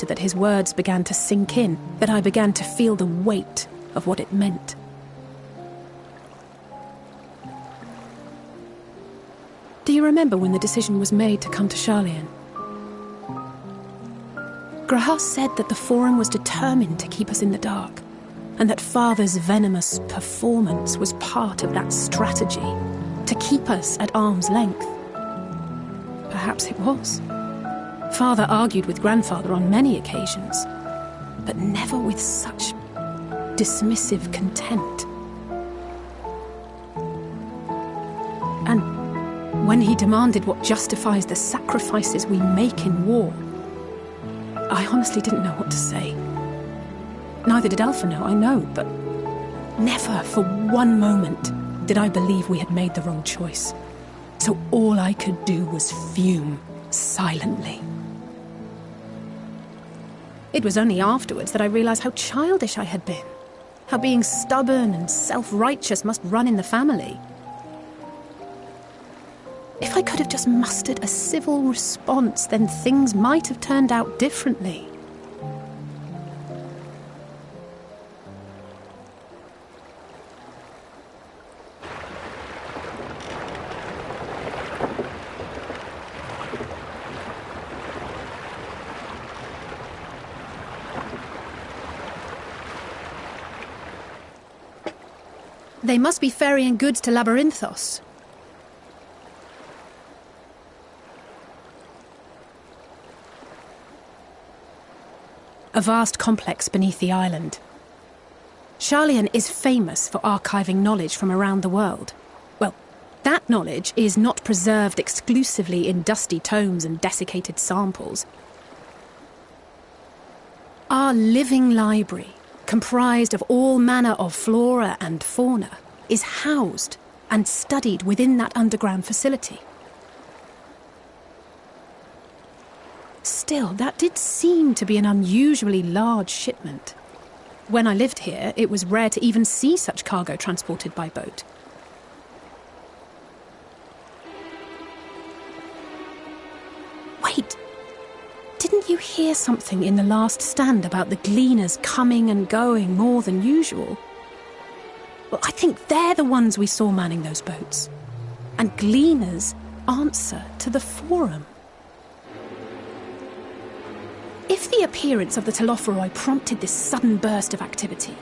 after that his words began to sink in, that I began to feel the weight of what it meant. Do you remember when the decision was made to come to Sharlayan? Grahas said that the Forum was determined to keep us in the dark, and that Father's venomous performance was part of that strategy, to keep us at arm's length. Perhaps it was. Father argued with Grandfather on many occasions, but never with such dismissive contempt. And when he demanded what justifies the sacrifices we make in war, I honestly didn't know what to say. Neither did Alphinaud, I know, but never for one moment did I believe we had made the wrong choice. So all I could do was fume silently. It was only afterwards that I realized how childish I had been, how being stubborn and self-righteous must run in the family. If I could have just mustered a civil response, then things might have turned out differently. They must be ferrying goods to Labyrinthos. A vast complex beneath the island. Sharlayan is famous for archiving knowledge from around the world. Well, that knowledge is not preserved exclusively in dusty tomes and desiccated samples. Our living library, comprised of all manner of flora and fauna, is housed and studied within that underground facility. Still, that did seem to be an unusually large shipment. When I lived here, it was rare to even see such cargo transported by boat. Wait! Didn't you hear something in the last stand about the gleaners coming and going more than usual? Well, I think they're the ones we saw manning those boats. And gleaners answer to the Forum. If the appearance of the Telophoroi prompted this sudden burst of activity,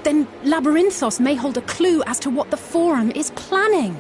then Labyrinthos may hold a clue as to what the Forum is planning.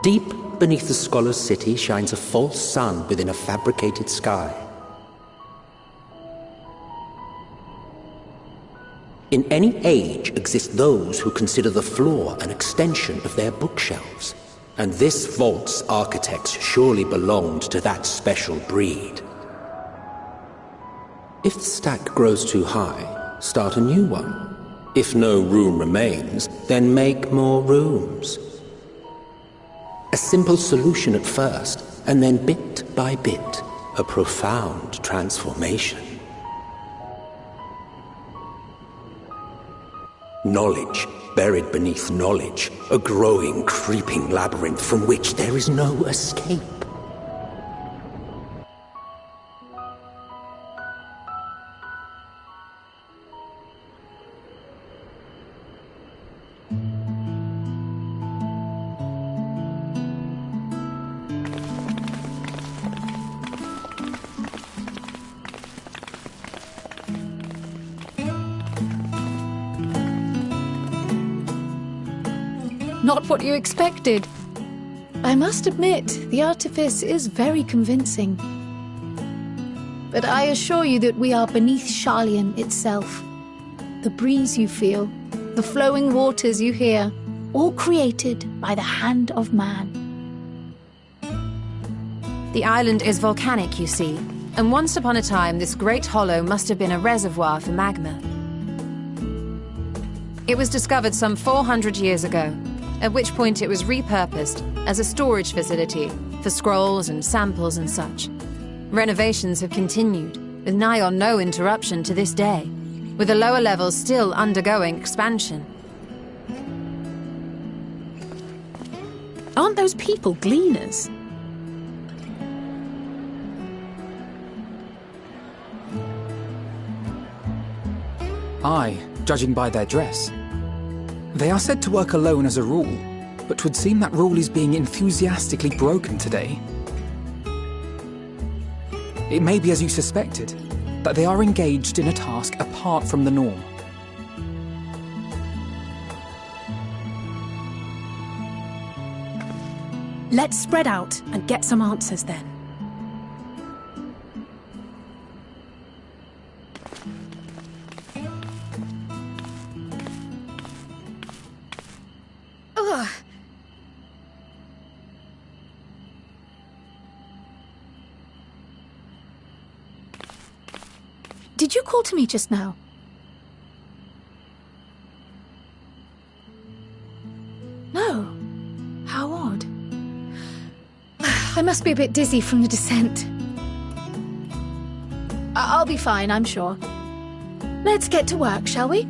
Deep beneath the scholar's city shines a false sun within a fabricated sky. In any age exist those who consider the floor an extension of their bookshelves, and this vault's architects surely belonged to that special breed. If the stack grows too high, start a new one. If no room remains, then make more rooms. A simple solution at first, and then bit by bit, a profound transformation. Knowledge buried beneath knowledge, a growing, creeping labyrinth from which there is no escape. Not what you expected. I must admit, the artifice is very convincing. But I assure you that we are beneath Sharlayan itself. The breeze you feel, the flowing waters you hear, all created by the hand of man. The island is volcanic, you see, and once upon a time this great hollow must have been a reservoir for magma. It was discovered some 400 years ago, at which point it was repurposed as a storage facility for scrolls and samples and such. Renovations have continued, with nigh on no interruption to this day, with the lower levels still undergoing expansion. Aren't those people gleaners? Aye, judging by their dress. They are said to work alone as a rule, but 'twould seem that rule is being enthusiastically broken today. It may be as you suspected, that they are engaged in a task apart from the norm. Let's spread out and get some answers then. Did you call to me just now? No. How odd. I must be a bit dizzy from the descent. I'll be fine, I'm sure. Let's get to work, shall we?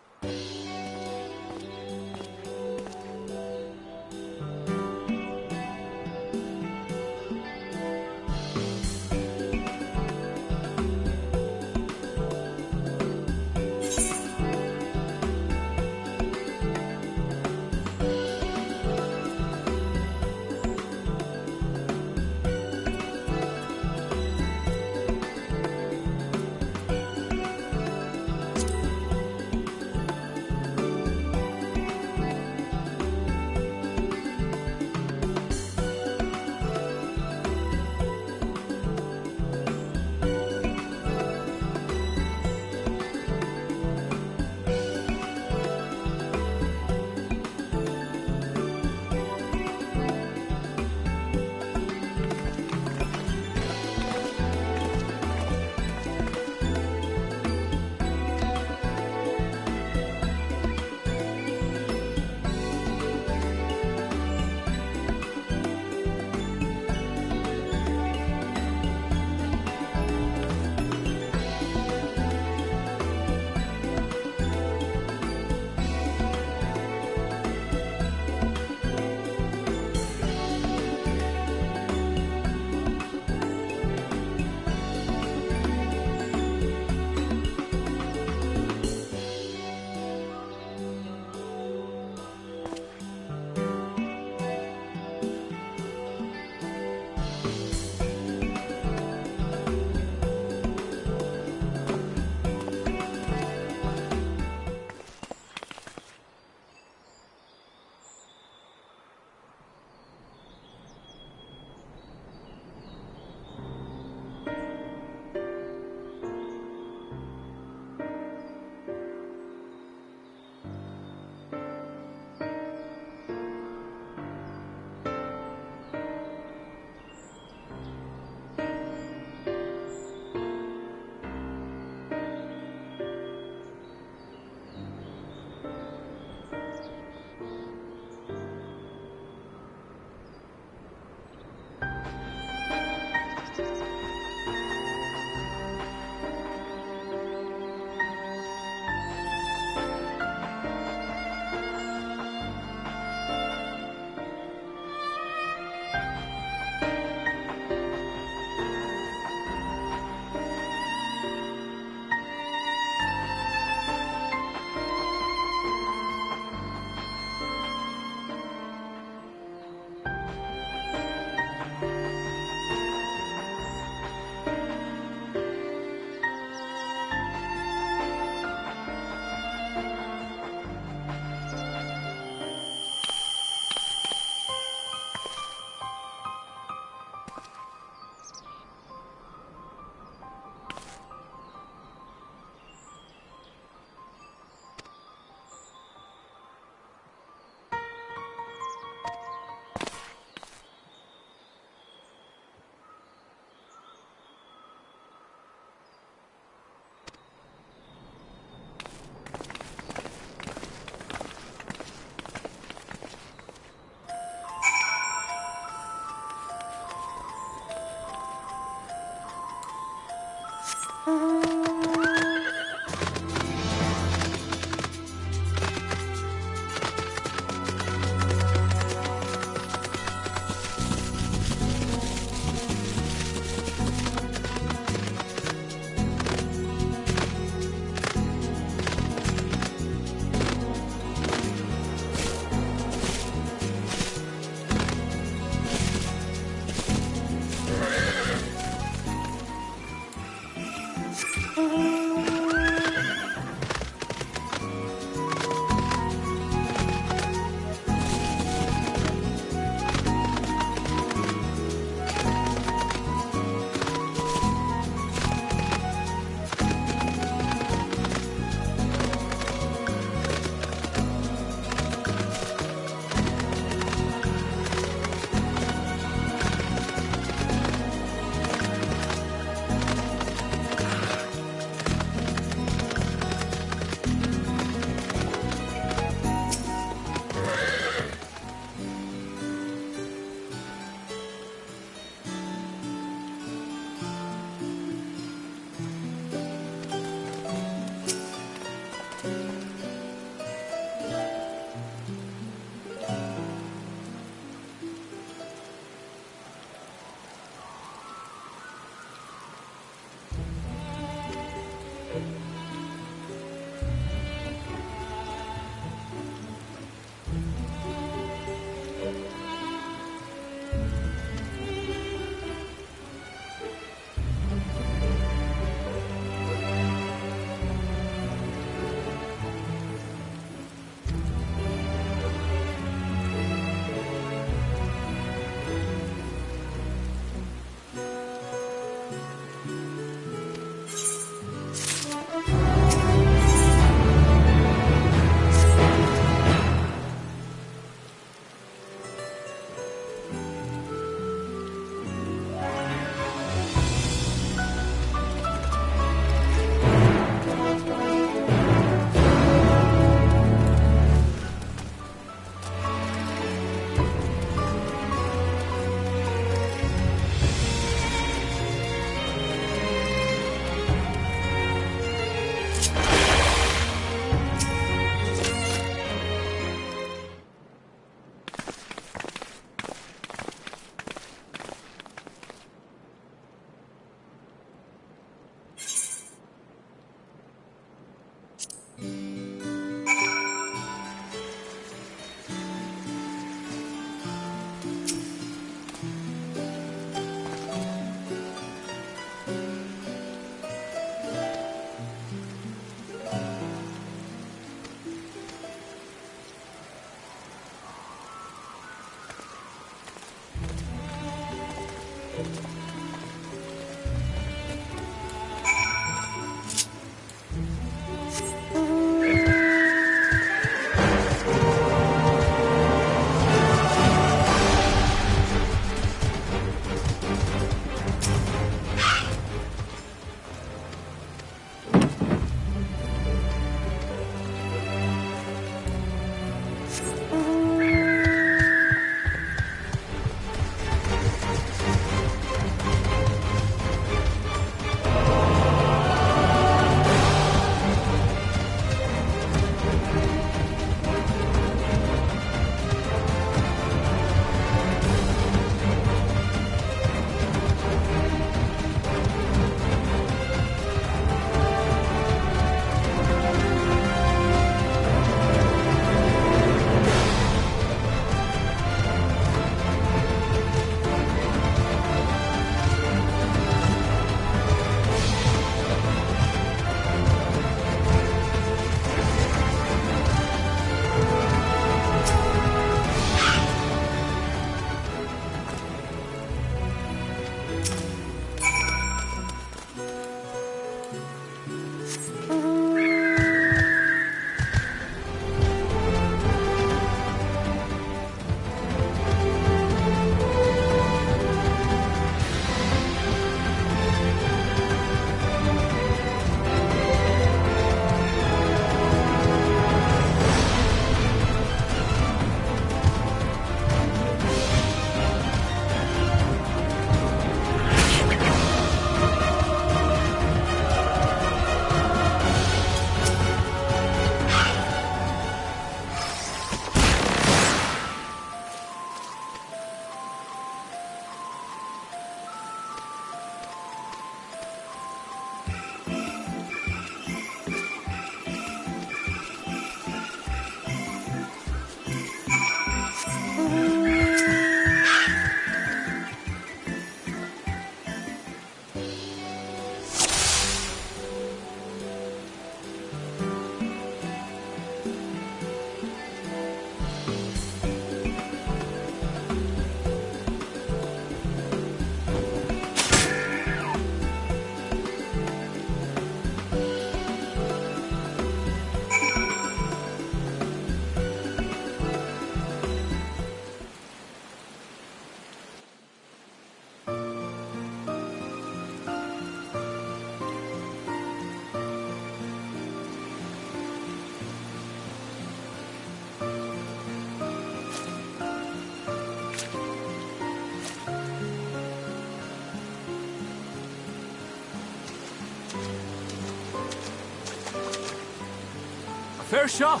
Fair shot.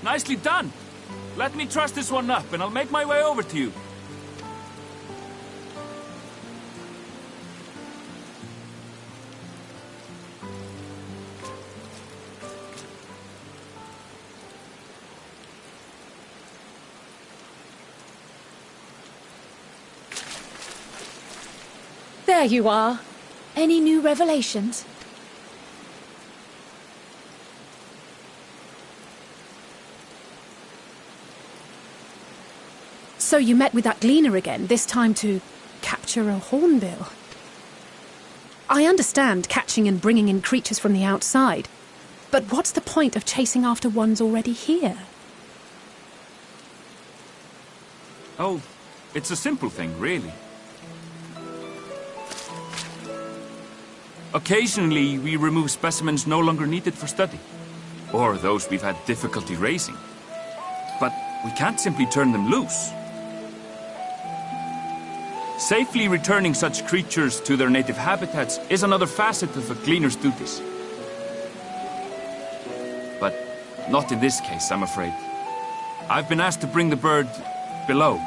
Nicely done. Let me truss this one up, and I'll make my way over to you. There you are. Any new revelations? So you met with that gleaner again, this time to capture a hornbill. I understand catching and bringing in creatures from the outside, but what's the point of chasing after ones already here? Oh, it's a simple thing, really. Occasionally, we remove specimens no longer needed for study, or those we've had difficulty raising. But we can't simply turn them loose. Safely returning such creatures to their native habitats is another facet of a gleaner's duties. But not in this case, I'm afraid. I've been asked to bring the bird below.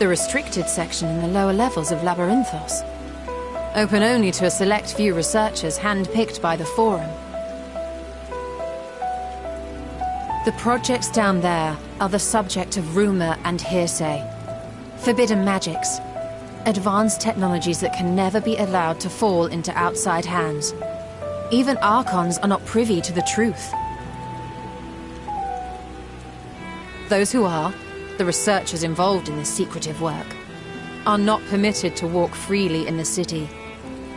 The restricted section in the lower levels of Labyrinthos. Open only to a select few researchers handpicked by the Forum. The projects down there are the subject of rumor and hearsay. Forbidden magics. Advanced technologies that can never be allowed to fall into outside hands. Even Archons are not privy to the truth. Those who are, the researchers involved in this secretive work, are not permitted to walk freely in the city,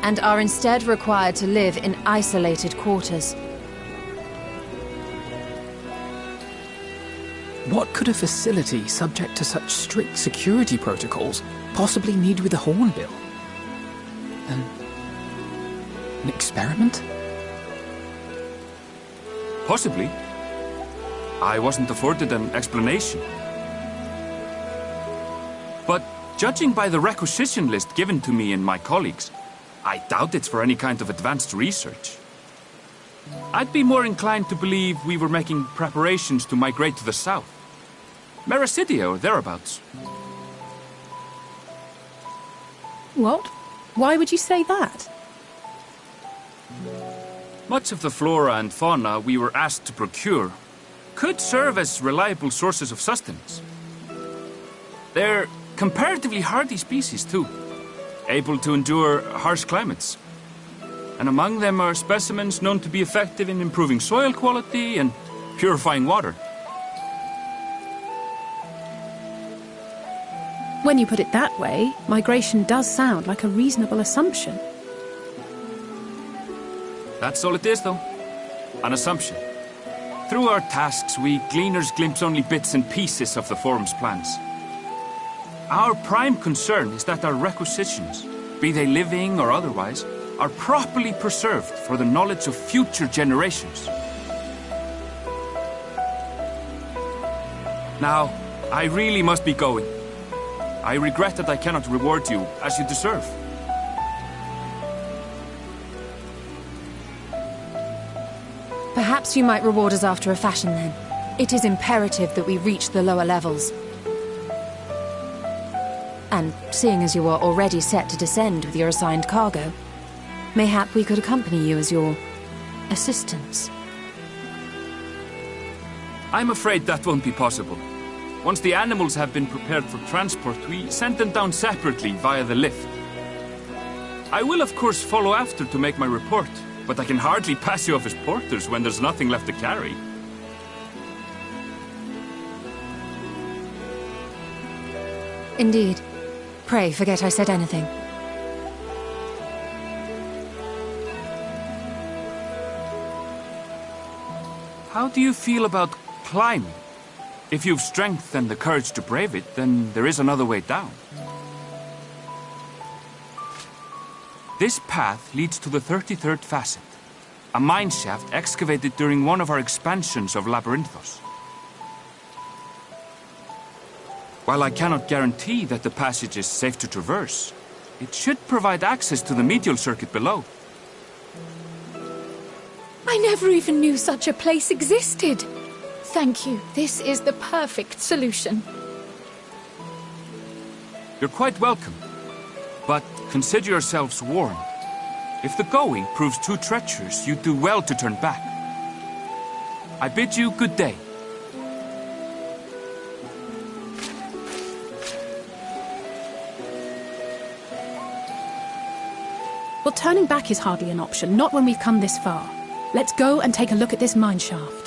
and are instead required to live in isolated quarters. What could a facility subject to such strict security protocols possibly need with a hornbill? An experiment? Possibly. I wasn't afforded an explanation. But judging by the requisition list given to me and my colleagues, I doubt it's for any kind of advanced research. I'd be more inclined to believe we were making preparations to migrate to the south. Mericidia or thereabouts. What? Why would you say that? Much of the flora and fauna we were asked to procure could serve as reliable sources of sustenance. They're comparatively hardy species, too, able to endure harsh climates. And among them are specimens known to be effective in improving soil quality and purifying water. When you put it that way, migration does sound like a reasonable assumption. That's all it is, though. An assumption. Through our tasks, we gleaners glimpse only bits and pieces of the Forum's plans. Our prime concern is that our requisitions, be they living or otherwise, are properly preserved for the knowledge of future generations. Now, I really must be going. I regret that I cannot reward you as you deserve. Perhaps you might reward us after a fashion then. It is imperative that we reach the lower levels. And seeing as you are already set to descend with your assigned cargo, mayhap we could accompany you as your assistants. I'm afraid that won't be possible. Once the animals have been prepared for transport, we send them down separately via the lift. I will of course follow after to make my report, but I can hardly pass you off as porters when there's nothing left to carry. Indeed. Pray forget I said anything. How do you feel about climbing? If you've strength and the courage to brave it, then there is another way down. This path leads to the 33rd facet, a mine shaft excavated during one of our expansions of Labyrinthos. While I cannot guarantee that the passage is safe to traverse, it should provide access to the medial circuit below. I never even knew such a place existed. Thank you. This is the perfect solution. You're quite welcome, but consider yourselves warned. If the going proves too treacherous, you'd do well to turn back. I bid you good day. Well, turning back is hardly an option, not when we've come this far. Let's go and take a look at this mine shaft.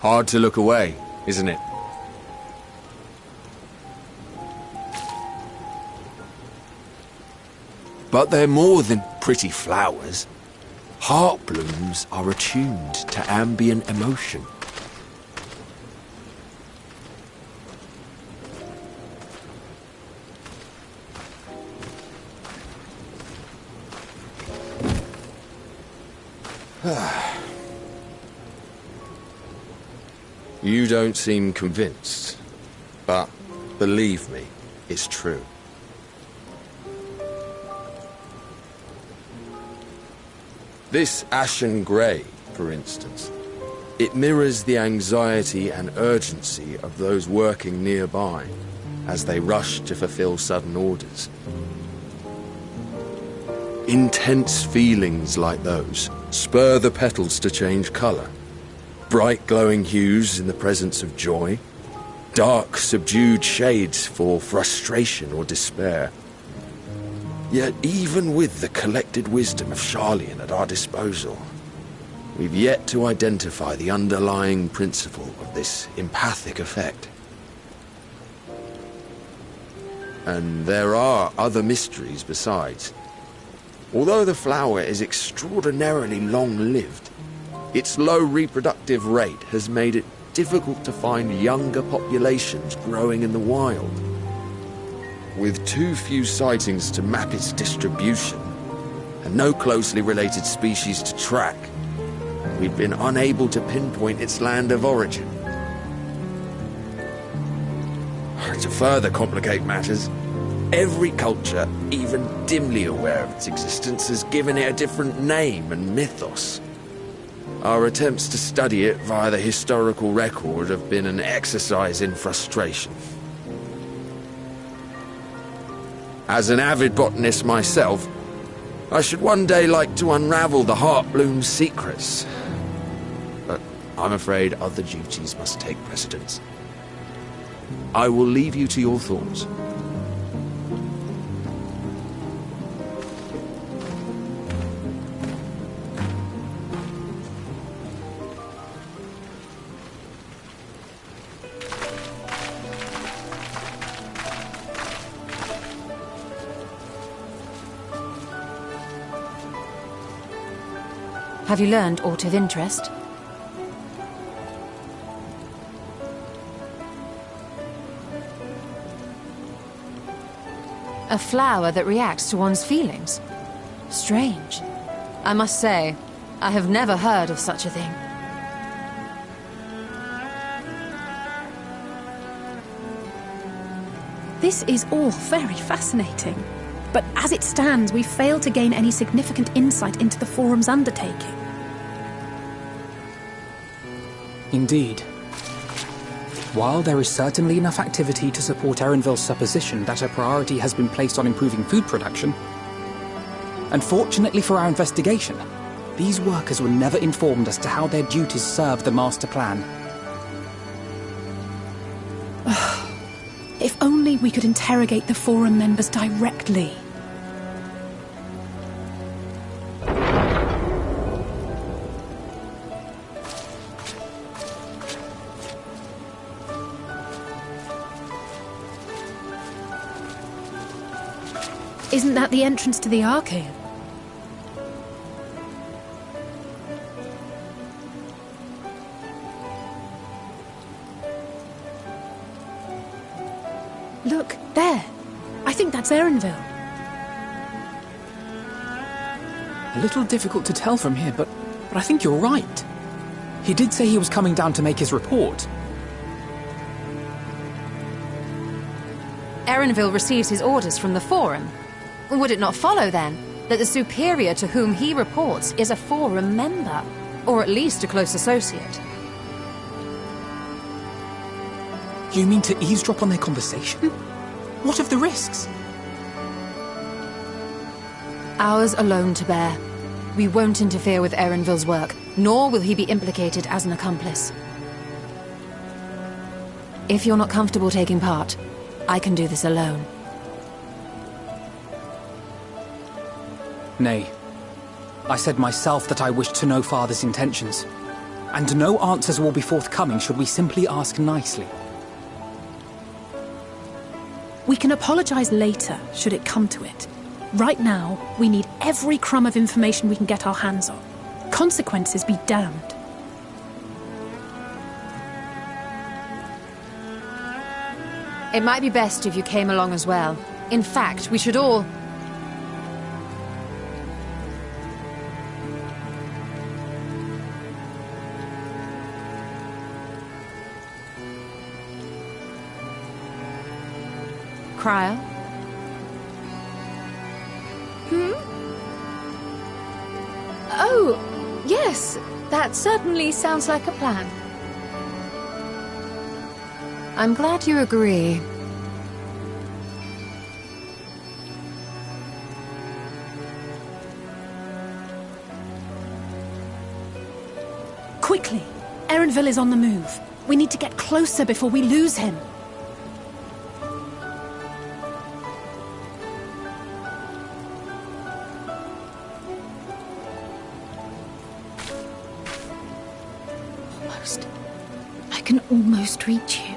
Hard to look away, isn't it? But they're more than pretty flowers. Heart blooms are attuned to ambient emotion. You don't seem convinced, but believe me, it's true. This ashen grey, for instance, it mirrors the anxiety and urgency of those working nearby as they rush to fulfill sudden orders. Intense feelings like those spur the petals to change colour. Bright glowing hues in the presence of joy, dark subdued shades for frustration or despair. Yet even with the collected wisdom of Sharlayan at our disposal, we've yet to identify the underlying principle of this empathic effect. And there are other mysteries besides. Although the flower is extraordinarily long-lived, its low reproductive rate has made it difficult to find younger populations growing in the wild. With too few sightings to map its distribution, and no closely related species to track, we've been unable to pinpoint its land of origin. To further complicate matters, every culture, even dimly aware of its existence, has given it a different name and mythos. Our attempts to study it via the historical record have been an exercise in frustration. As an avid botanist myself, I should one day like to unravel the Heartbloom's secrets. But I'm afraid other duties must take precedence. I will leave you to your thoughts. Have you learned aught of interest? A flower that reacts to one's feelings? Strange. I must say, I have never heard of such a thing. This is all very fascinating. But as it stands, we've failed to gain any significant insight into the Forum's undertaking. Indeed. While there is certainly enough activity to support Erenville's supposition that a priority has been placed on improving food production, unfortunately for our investigation, these workers were never informed as to how their duties serve the master plan. If only we could interrogate the Forum members directly. Isn't that the entrance to the Archaeum? Look, there. I think that's Erenville. A little difficult to tell from here, but I think you're right. He did say he was coming down to make his report. Erenville receives his orders from the Forum. Would it not follow, then, that the superior to whom he reports is a Forum member, or at least a close associate? You mean to eavesdrop on their conversation? What of the risks? Ours alone to bear. We won't interfere with Erenville's work, nor will he be implicated as an accomplice. If you're not comfortable taking part, I can do this alone. Nay. I said myself that I wished to know Father's intentions. And no answers will be forthcoming should we simply ask nicely. We can apologize later, should it come to it. Right now, we need every crumb of information we can get our hands on. Consequences be damned. It might be best if you came along as well. In fact, we should all... Cryle? Oh, yes. That certainly sounds like a plan. I'm glad you agree. Quickly! Erenville is on the move. We need to get closer before we lose him. Almost. I can almost reach you.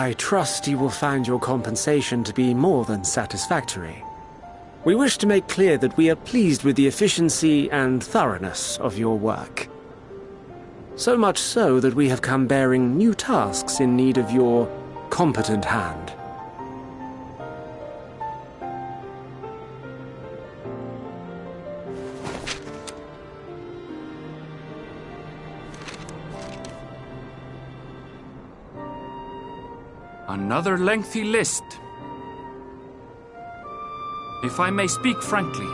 I trust you will find your compensation to be more than satisfactory. We wish to make clear that we are pleased with the efficiency and thoroughness of your work. So much so that we have come bearing new tasks in need of your competent hand. Another lengthy list. If I may speak frankly,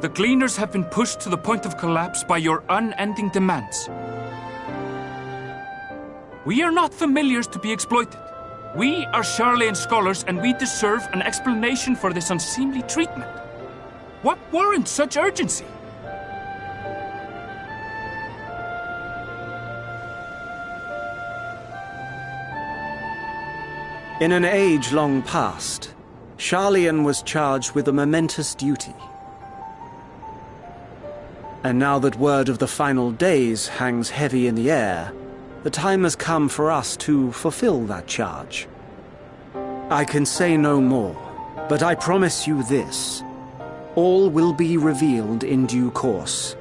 the Gleaners have been pushed to the point of collapse by your unending demands. We are not familiars to be exploited. We are Sharlayan scholars and we deserve an explanation for this unseemly treatment. What warrants such urgency? In an age long past, Sharlayan was charged with a momentous duty. And now that word of the final days hangs heavy in the air, the time has come for us to fulfill that charge. I can say no more, but I promise you this. All will be revealed in due course.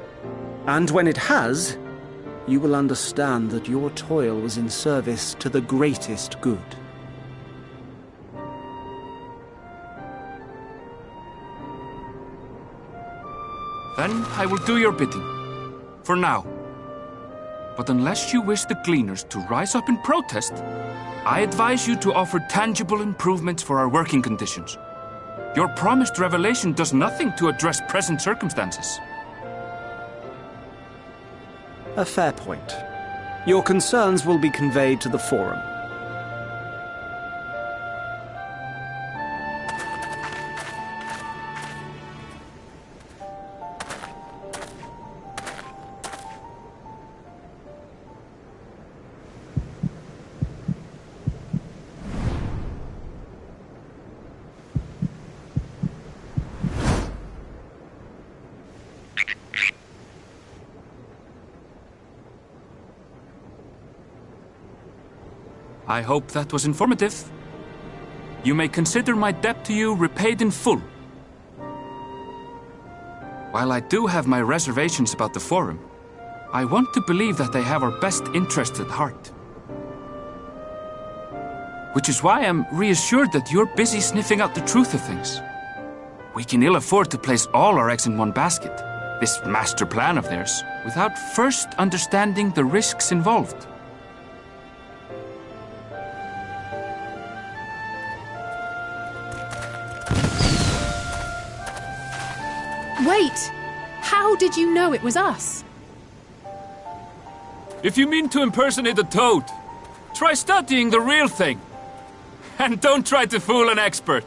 And when it has, you will understand that your toil was in service to the greatest good. Then I will do your bidding. For now. But unless you wish the Gleaners to rise up in protest, I advise you to offer tangible improvements for our working conditions. Your promised revelation does nothing to address present circumstances. A fair point. Your concerns will be conveyed to the Forum. I hope that was informative. You may consider my debt to you repaid in full. While I do have my reservations about the Forum, I want to believe that they have our best interests at heart. Which is why I'm reassured that you're busy sniffing out the truth of things. We can ill afford to place all our eggs in one basket, this master plan of theirs, without first understanding the risks involved. Wait! How did you know it was us? If you mean to impersonate a toad, try studying the real thing. And don't try to fool an expert.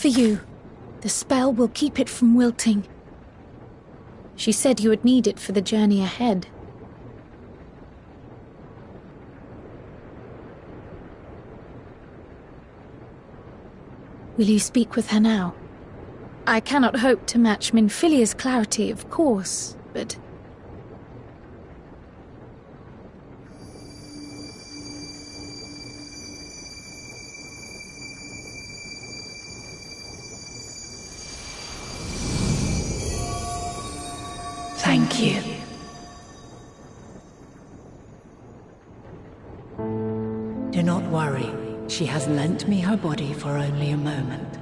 for you. The spell will keep it from wilting. She said you would need it for the journey ahead. Will you speak with her now? I cannot hope to match Minfilia's clarity, of course, but... Thank you. Do not worry. She has lent me her body for only a moment.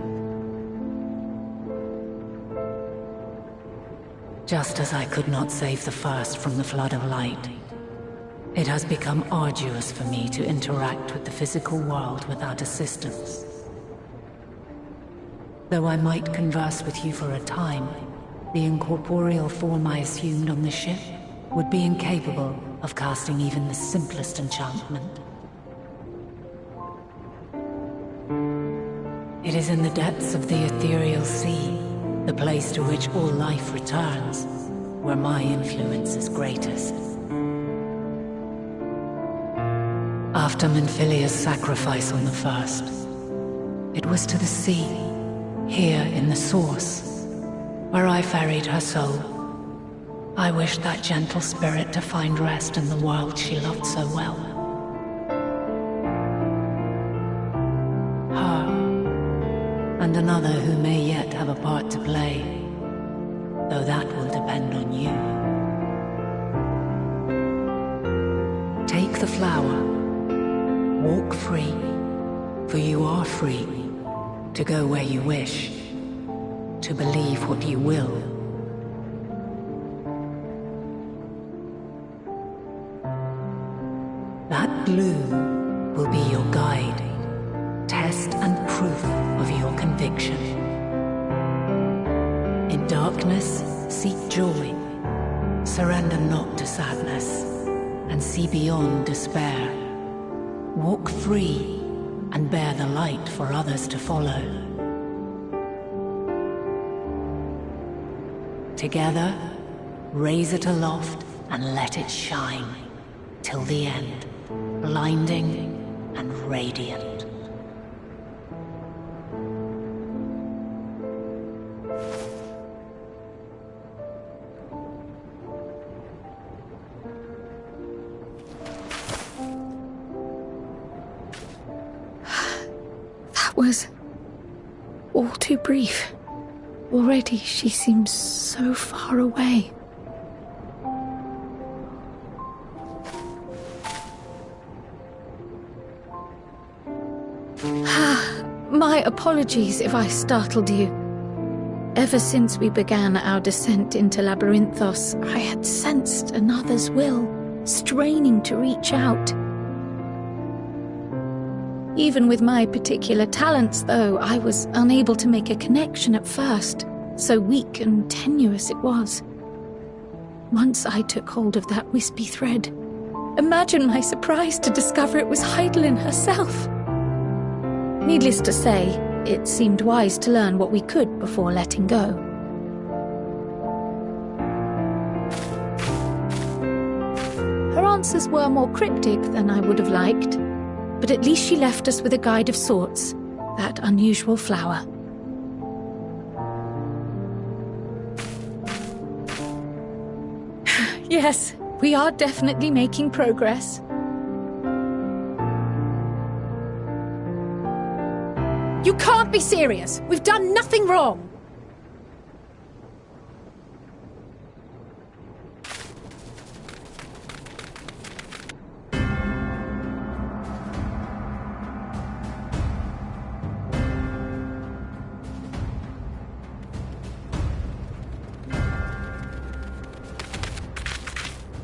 Just as I could not save the first from the flood of light, it has become arduous for me to interact with the physical world without assistance. Though I might converse with you for a time, the incorporeal form I assumed on the ship would be incapable of casting even the simplest enchantment. It is in the depths of the ethereal sea, the place to which all life returns, where my influence is greatest. After Minfilia's sacrifice on the first, it was to the sea, here in the Source, where I ferried her soul. I wished that gentle spirit to find rest in the world she loved so well. And another who may yet have a part to play, though that will depend on you. Take the flower, walk free, for you are free, to go where you wish, to believe what you will. That bloom will be your guide, test and proof of your conviction. In darkness, seek joy. Surrender not to sadness, and see beyond despair. Walk free, and bear the light for others to follow. Together, raise it aloft and let it shine, till the end, blinding and radiant. Was all too brief. Already she seems so far away. My apologies if I startled you. Ever since we began our descent into Labyrinthos, I had sensed another's will, straining to reach out. Even with my particular talents, though, I was unable to make a connection at first, so weak and tenuous it was. Once I took hold of that wispy thread, imagine my surprise to discover it was Hydaelyn herself. Needless to say, it seemed wise to learn what we could before letting go. Her answers were more cryptic than I would have liked, but at least she left us with a guide of sorts, that unusual flower. Yes, we are definitely making progress. You can't be serious! We've done nothing wrong!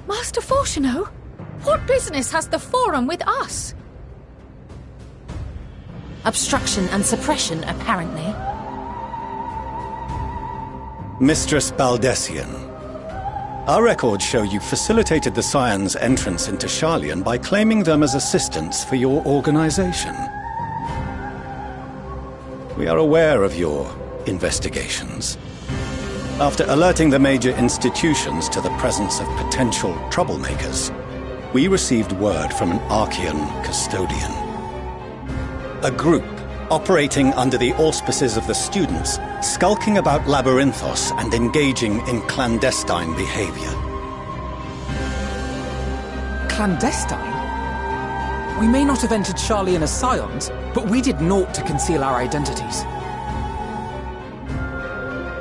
Master Fortuno? What business has the Forum with us? Obstruction and suppression, apparently. Mistress Baldesion, our records show you facilitated the Scions' entrance into Sharlayan by claiming them as assistants for your organization. We are aware of your investigations. After alerting the major institutions to the presence of potential troublemakers, we received word from an Archean custodian. A group operating under the auspices of the students, skulking about Labyrinthos and engaging in clandestine behavior. Clandestine? We may not have entered Sharlayan as scions, but we did naught to conceal our identities.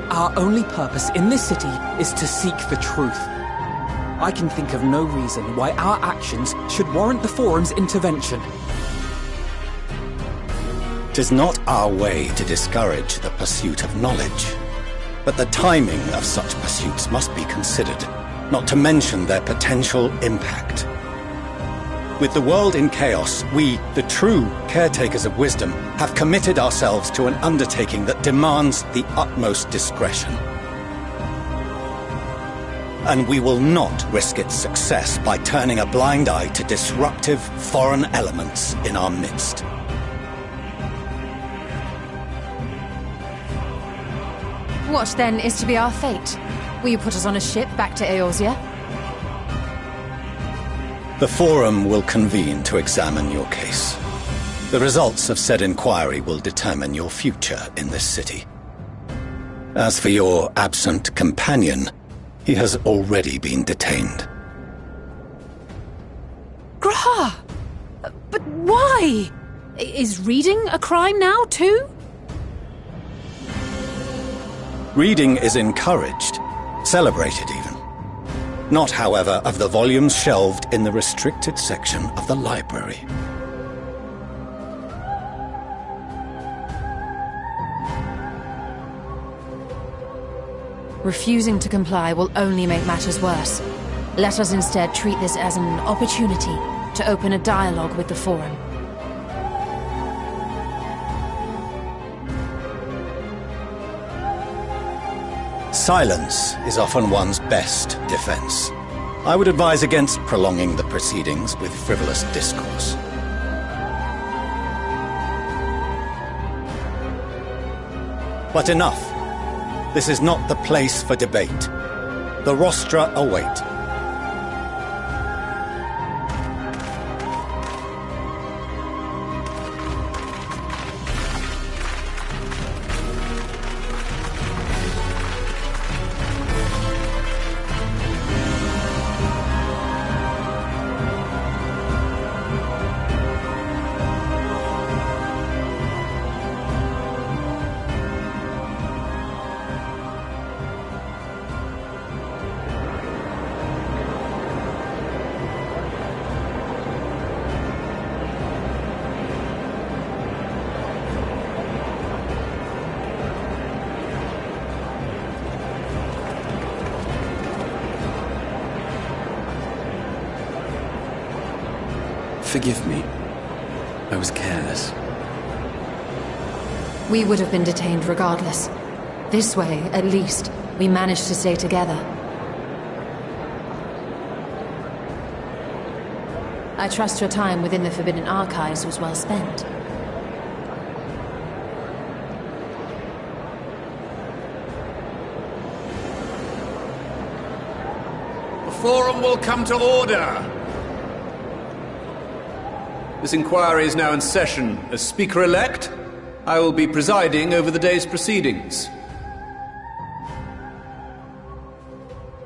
Our only purpose in this city is to seek the truth. I can think of no reason why our actions should warrant the Forum's intervention. 'Tis not our way to discourage the pursuit of knowledge, but the timing of such pursuits must be considered, not to mention their potential impact. With the world in chaos, we, the true caretakers of wisdom, have committed ourselves to an undertaking that demands the utmost discretion. And we will not risk its success by turning a blind eye to disruptive foreign elements in our midst. What, then, is to be our fate? Will you put us on a ship back to Eorzea? The Forum will convene to examine your case. The results of said inquiry will determine your future in this city. As for your absent companion, he has already been detained. G'raha! But why? Is reading a crime now, too? Reading is encouraged, celebrated even. Not, however, of the volumes shelved in the restricted section of the library. Refusing to comply will only make matters worse. Let us instead treat this as an opportunity to open a dialogue with the Forum. Silence is often one's best defense. I would advise against prolonging the proceedings with frivolous discourse. But enough. This is not the place for debate. The rostra await. Forgive me. I was careless. We would have been detained regardless. This way, at least, we managed to stay together. I trust your time within the Forbidden Archives was well spent. The Forum will come to order! This inquiry is now in session. As Speaker-elect, I will be presiding over the day's proceedings.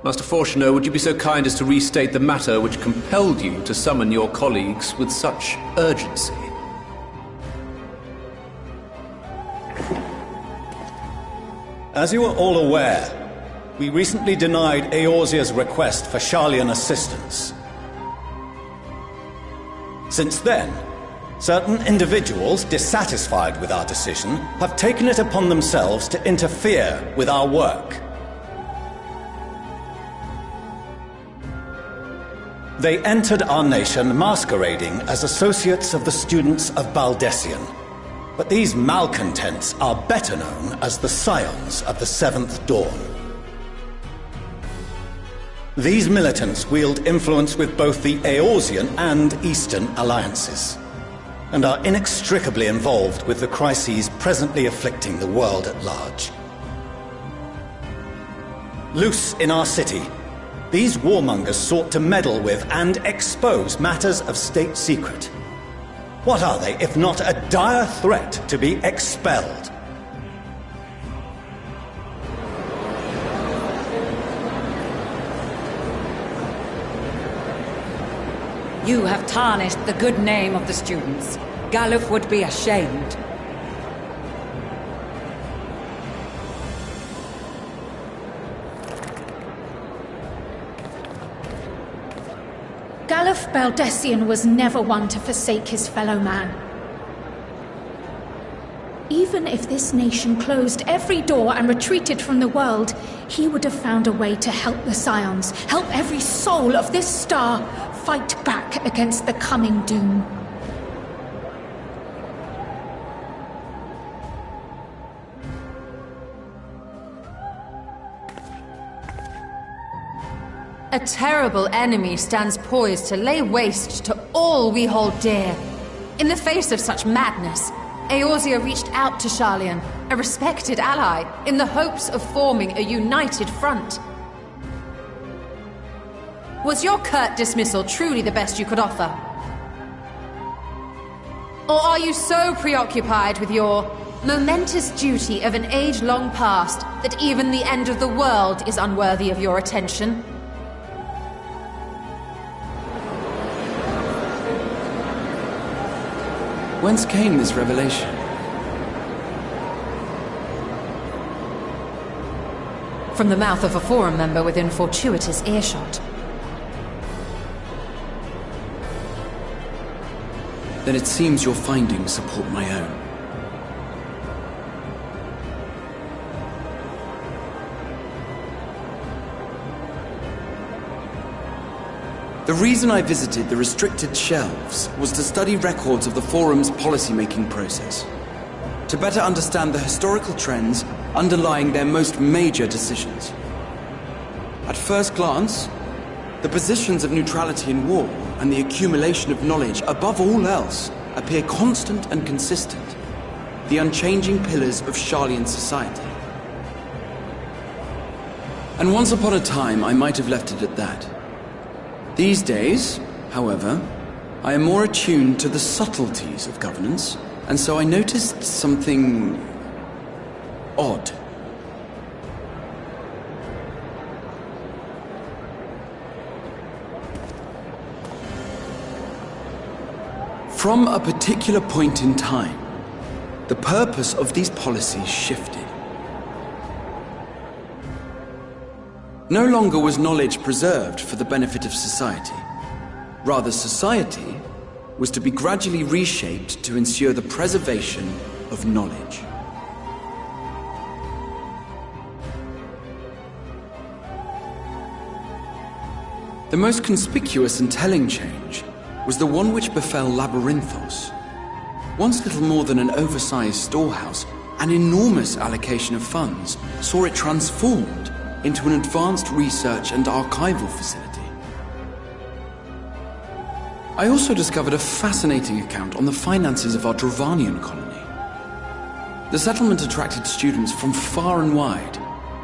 Master Fortuner, would you be so kind as to restate the matter which compelled you to summon your colleagues with such urgency? As you are all aware, we recently denied Eorzea's request for Sharlayan assistance. Since then, certain individuals dissatisfied with our decision have taken it upon themselves to interfere with our work. They entered our nation masquerading as associates of the students of Baldesion. But these malcontents are better known as the Scions of the Seventh Dawn. These militants wield influence with both the Eorzean and Eastern alliances. and are inextricably involved with the crises presently afflicting the world at large. Loose in our city, these warmongers sought to meddle with and expose matters of state secret. What are they, if not a dire threat to be expelled? You have tarnished the good name of the students. Galuf would be ashamed. Galuf Baldessian was never one to forsake his fellow man. Even if this nation closed every door and retreated from the world, he would have found a way to help the Scions, help every soul of this star fight back against the coming doom. A terrible enemy stands poised to lay waste to all we hold dear. In the face of such madness, Eorzea reached out to Sharlayan, a respected ally, in the hopes of forming a united front. Was your curt dismissal truly the best you could offer? Or are you so preoccupied with your momentous duty of an age long past that even the end of the world is unworthy of your attention? Whence came this revelation? From the mouth of a Forum member within fortuitous earshot. Then it seems your findings support my own. The reason I visited the restricted shelves was to study records of the Forum's policy-making process, to better understand the historical trends underlying their most major decisions. At first glance, the positions of neutrality in war and the accumulation of knowledge above all else appear constant and consistent, the unchanging pillars of Sharlayan society. And once upon a time, I might have left it at that. These days, however, I am more attuned to the subtleties of governance, and so I noticed something odd. From a particular point in time, the purpose of these policies shifted. No longer was knowledge preserved for the benefit of society. Rather, society was to be gradually reshaped to ensure the preservation of knowledge. The most conspicuous and telling change was the one which befell Labyrinthos. Once little more than an oversized storehouse, an enormous allocation of funds saw it transformed into an advanced research and archival facility. I also discovered a fascinating account on the finances of our Dravanian colony. The settlement attracted students from far and wide,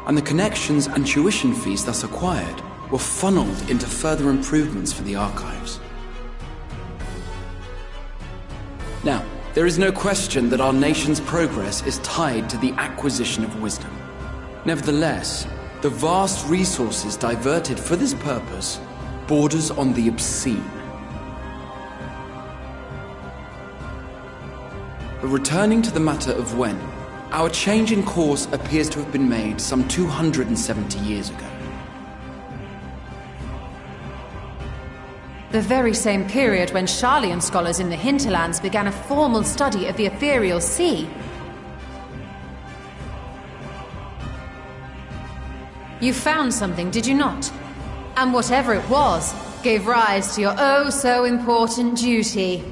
and the connections and tuition fees thus acquired were funneled into further improvements for the archives. Now, there is no question that our nation's progress is tied to the acquisition of wisdom. Nevertheless, the vast resources diverted for this purpose borders on the obscene. But returning to the matter of when, our change in course appears to have been made some 270 years ago. The very same period when Sharlayan scholars in the hinterlands began a formal study of the ethereal sea. You found something, did you not? And whatever it was, gave rise to your oh-so-important duty.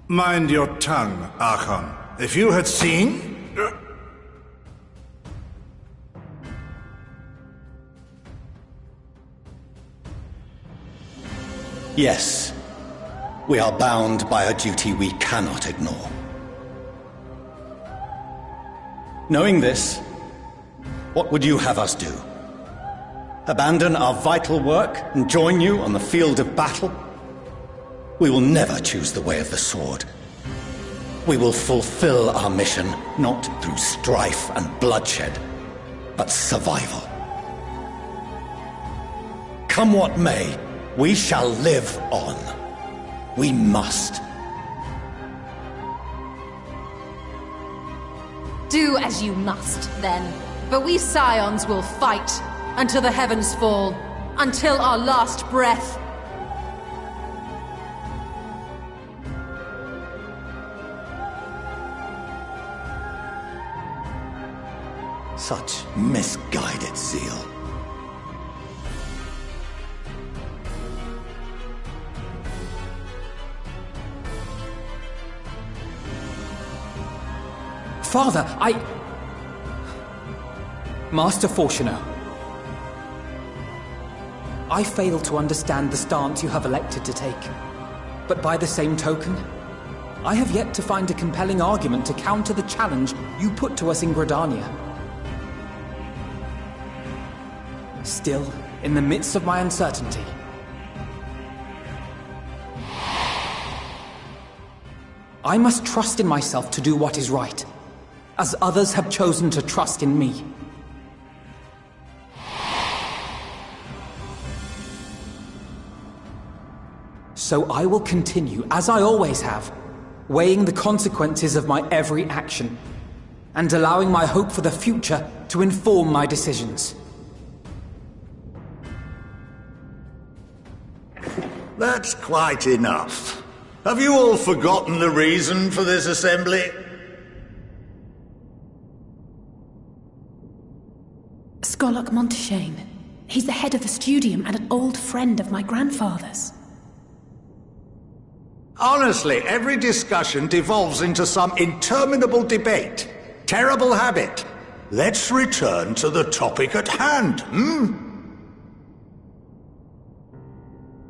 Mind your tongue, Archon. If you had seen... Yes. We are bound by a duty we cannot ignore. Knowing this, what would you have us do? Abandon our vital work and join you on the field of battle? We will never choose the way of the sword. We will fulfill our mission not through strife and bloodshed, but survival. Come what may, we shall live on. We must. Do as you must, then. But we Scions will fight until the heavens fall, until our last breath. Such misguided zeal. Father, Master Fortuno, I fail to understand the stance you have elected to take. But by the same token, I have yet to find a compelling argument to counter the challenge you put to us in Gridania. Still, in the midst of my uncertainty, I must trust in myself to do what is right, as others have chosen to trust in me. So I will continue, as I always have, weighing the consequences of my every action, and allowing my hope for the future to inform my decisions. That's quite enough. Have you all forgotten the reason for this assembly? Skolok Monteshane. He's the head of the Studium and an old friend of my grandfather's. Honestly, every discussion devolves into some interminable debate. Terrible habit. Let's return to the topic at hand,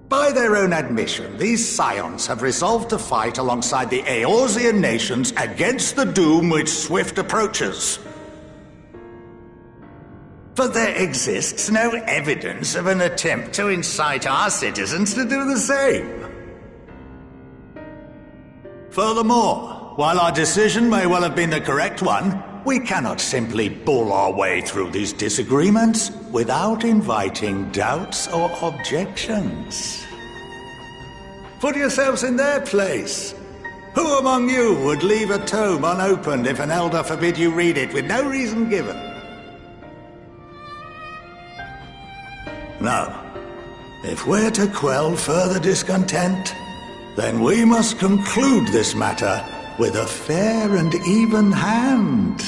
By their own admission, these Scions have resolved to fight alongside the Eorzean nations against the doom which swift approaches. But there exists no evidence of an attempt to incite our citizens to do the same. Furthermore, while our decision may well have been the correct one, we cannot simply bull our way through these disagreements without inviting doubts or objections. Put yourselves in their place. Who among you would leave a tome unopened if an elder forbid you read it with no reason given? Now, if we're to quell further discontent, then we must conclude this matter with a fair and even hand.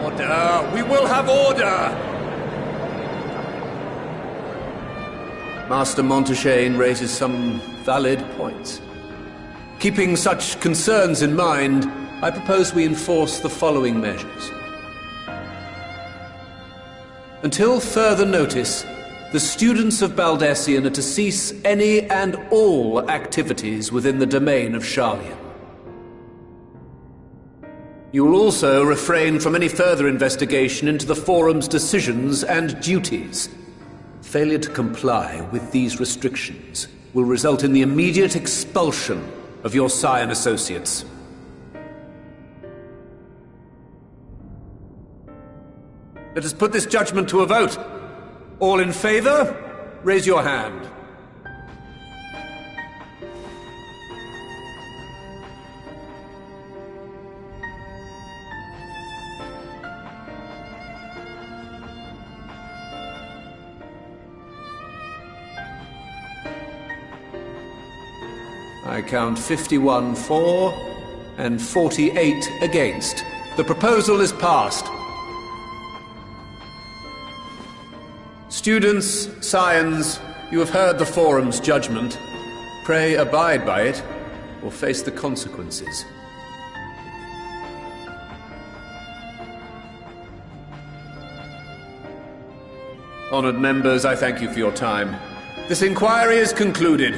Order! We will have order! Master Monteshane raises some valid points. Keeping such concerns in mind, I propose we enforce the following measures. Until further notice, the students of Baldesion are to cease any and all activities within the domain of Sharlayan. You will also refrain from any further investigation into the Forum's decisions and duties. Failure to comply with these restrictions will result in the immediate expulsion of your Scion associates. Let us put this judgment to a vote. All in favor, raise your hand. I count 51 for and 48 against. The proposal is passed. Students, Scions, you have heard the Forum's judgment. Pray abide by it, or face the consequences. Honored members, I thank you for your time. This inquiry is concluded.